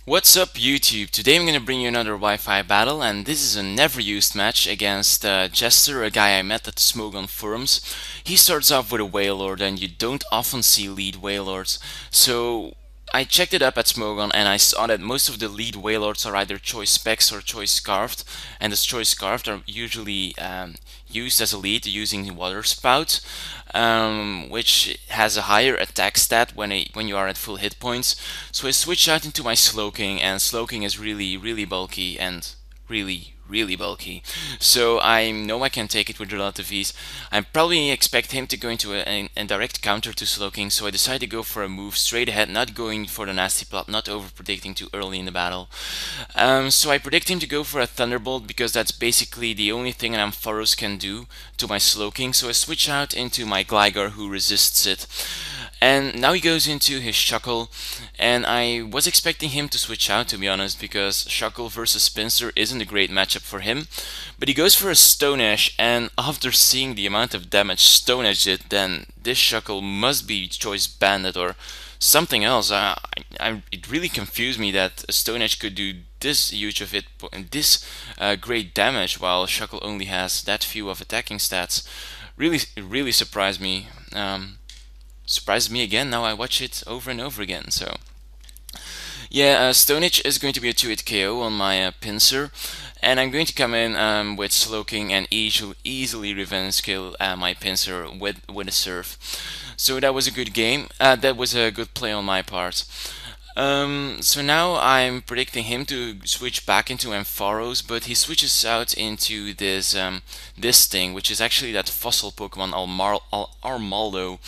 What's up YouTube? Today I'm going to bring you another Wi-Fi battle, and this is a never used match against Jester, a guy I met at the Smogon forums. He starts off with a Wailord, and you don't often see lead Wailords. So I checked it up at Smogon and I saw that most of the lead Wailords are either Choice Specs or Choice Scarfed, and as Choice Scarfed are usually used as a lead using Water Spout, which has a higher attack stat when you are at full hit points. So I switched out into my Slowking, and Slowking is really bulky and really bulky. So I know I can take it with relative ease. I probably expect him to go into a direct counter to Slowking, so I decided to go for a move straight ahead, not going for the nasty plot, not over predicting too early in the battle. So I predict him to go for a Thunderbolt because that's basically the only thing an Ampharos can do to my Slowking. So I switch out into my Gligar, who resists it. And now he goes into his Shuckle, and I was expecting him to switch out, to be honest, because Shuckle versus Spinster isn't a great matchup for him. But he goes for a Stone Edge, and after seeing the amount of damage Stone Edge did, then this Shuckle must be Choice Bandit or something else. It really confused me that a Stone Edge could do this huge of it and this great damage, while Shuckle only has that few of attacking stats. Really surprised me. Surprised me again. Now I watch it over and over again. So yeah, Stone Edge is going to be a 2-hit KO on my Pinsir, and I'm going to come in with Slowking and easily revenge kill my Pinsir with a Surf. So that was a good game. That was a good play on my part. So now I'm predicting him to switch back into Ampharos, but he switches out into this thing, which is actually that fossil Pokemon Armaldo.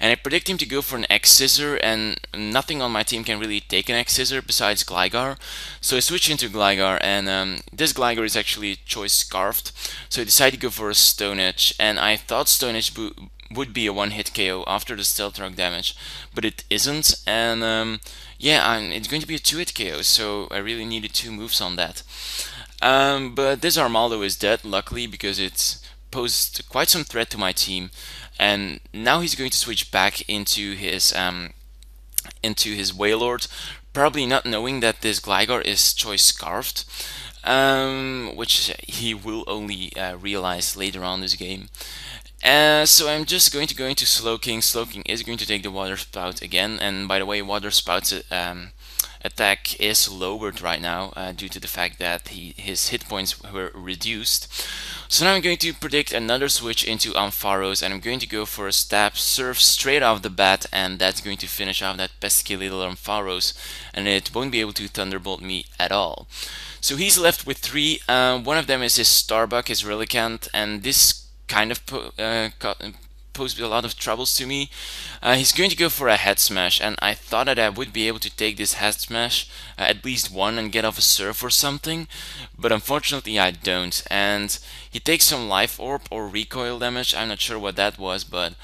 And I predict him to go for an X-Scissor, and nothing on my team can really take an X-Scissor besides Gligar. So I switch into Gligar, and this Gligar is actually Choice Scarfed. So I decided to go for a Stone Edge, and I thought Stone Edge would be a one-hit KO after the Stealth Rock damage, but it isn't, and yeah, it's going to be a 2-hit KO, so I really needed two moves on that. But this Armaldo is dead, luckily, because it's posed quite some threat to my team, and now he's going to switch back into his Wailord, probably not knowing that this Gligar is Choice Scarfed, which he will only realize later on this game. So I'm just going to go into Slowking. Slowking is going to take the Water Spout again, and by the way, Water Spout's attack is lowered right now due to the fact that his hit points were reduced. So now I'm going to predict another switch into Ampharos, and I'm going to go for a Stab Surf straight off the bat, and that's going to finish off that pesky little Ampharos, and it won't be able to Thunderbolt me at all. So he's left with three. One of them is his Starbuck, his Relicanth, and this kind of posed a lot of troubles to me. He's going to go for a Head Smash, and I thought that I would be able to take this Head Smash, at least one, and get off a Surf or something, but unfortunately I don't, and he takes some Life Orb or Recoil damage. I'm not sure what that was, but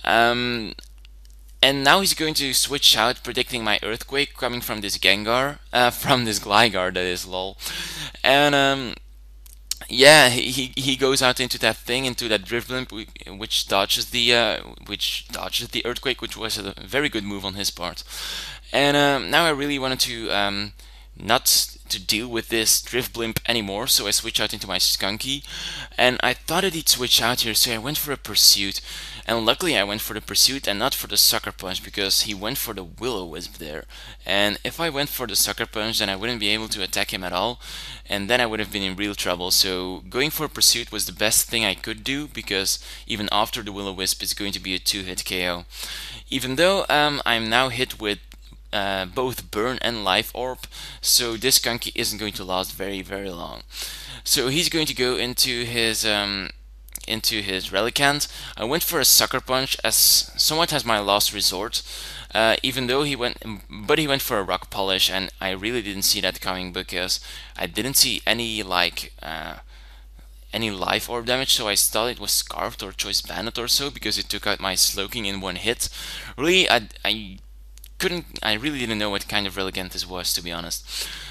and now he's going to switch out, predicting my Earthquake coming from this Gengar, from this Gligar, that is, lol. And yeah, he goes out into that thing, into that Drifblimp, which dodges the Earthquake, which was a very good move on his part. And now I really wanted to not to deal with this Drifblimp anymore, so I switch out into my Skunky, and I thought that he'd switch out here, so I went for a Pursuit, and luckily I went for the Pursuit and not for the Sucker Punch, because he went for the Will-O-Wisp there, and if I went for the Sucker Punch, then I wouldn't be able to attack him at all, and then I would have been in real trouble. So going for a Pursuit was the best thing I could do, because even after the Will-O-Wisp it's going to be a 2-hit KO. Even though I'm now hit with both Burn and Life Orb, so this Skunky isn't going to last very long. So he's going to go into his Relicanth. I went for a Sucker Punch as somewhat as my last resort, even though he went for a Rock Polish, and I really didn't see that coming because I didn't see any any Life Orb damage, so I thought it was Scarfed or Choice Bandit or so, because it took out my Slowking in one hit. Really, I I really didn't know what kind of Relicanth this was, to be honest.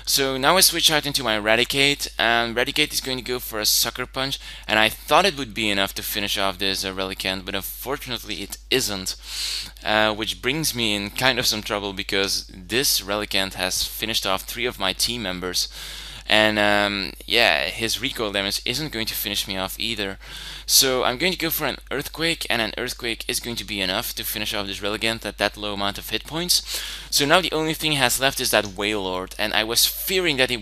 So now I switch out into my Eradicate, and Eradicate is going to go for a Sucker Punch, and I thought it would be enough to finish off this Relicanth, but unfortunately it isn't, which brings me in kind of some trouble because this Relicanth has finished off 3 of my team members. And yeah, his recoil damage isn't going to finish me off either. So I'm going to go for an Earthquake, and an Earthquake is going to be enough to finish off this Relicanth at that low amount of hit points. So now the only thing he has left is that Wailord, and I was fearing that he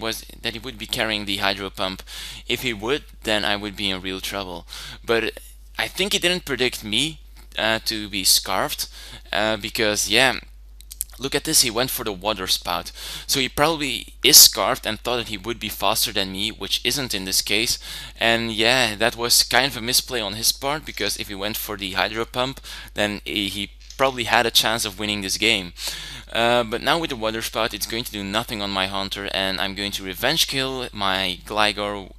would be carrying the Hydro Pump. If he would, then I would be in real trouble. But I think he didn't predict me to be Scarfed, because yeah, look at this, he went for the Water Spout. So he probably is Scarfed and thought that he would be faster than me, which isn't in this case. And yeah, that was kind of a misplay on his part, because if he went for the Hydro Pump, then he probably had a chance of winning this game. But now with the Water Spout, it's going to do nothing on my Haunter, and I'm going to Revenge Kill my Gligar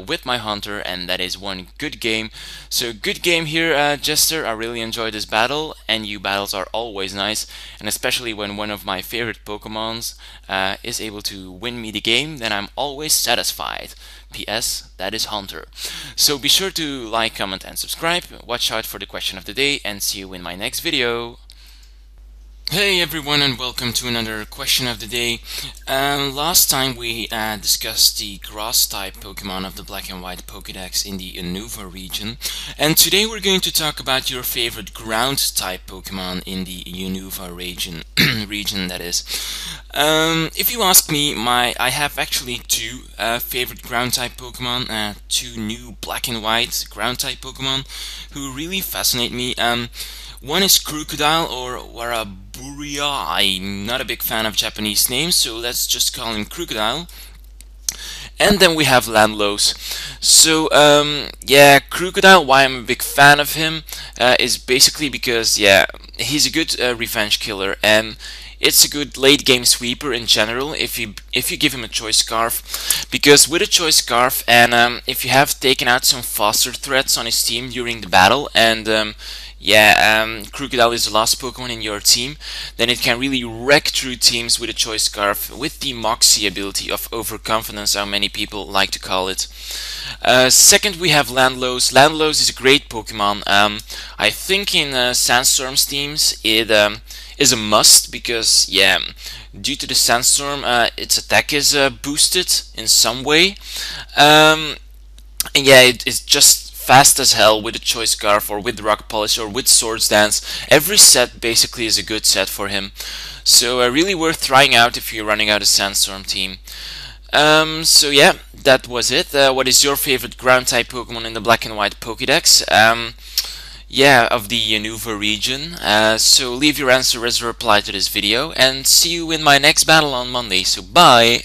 with my Haunter, and that is one good game. So good game here, Jester. I really enjoyed this battle, and you battles are always nice, and especially when one of my favorite Pokemons is able to win me the game, then I'm always satisfied. PS, that is Haunter. So be sure to like, comment, and subscribe. Watch out for the question of the day, and see you in my next video. Hey everyone, and welcome to another question of the day. Last time we discussed the grass type Pokemon of the Black and White Pokédex in the Unova region, and today we're going to talk about your favorite ground type Pokemon in the Unova region. That is. If you ask me, I have actually 2 favorite ground type Pokemon, 2 new Black and White ground type Pokemon who really fascinate me. One is Crocodile, or Waraburia. I'm not a big fan of Japanese names, so let's just call him Crocodile. And then we have Landlows. So yeah, Crocodile, why I'm a big fan of him is basically because, yeah, he's a good revenge killer, and it's a good late game sweeper in general if you give him a choice scarf, because with a choice scarf, and if you have taken out some faster threats on his team during the battle, and yeah, Crocodile is the last Pokemon in your team, then it can really wreck through teams with a choice scarf with the Moxie ability of overconfidence, how many people like to call it. Second, we have Landlows. Landlows is a great Pokemon. I think in Sandstorm's teams it is a must, because yeah, due to the Sandstorm, its attack is boosted in some way, and yeah, it's just fast as hell with a choice scarf, or with rock polish, or with swords dance. Every set basically is a good set for him, so really worth trying out if you're running out a Sandstorm team. So yeah, that was it. What is your favorite ground type Pokemon in the Black and White Pokédex? Yeah, of the Unova region. So leave your answer as a reply to this video, and see you in my next battle on Monday. So bye!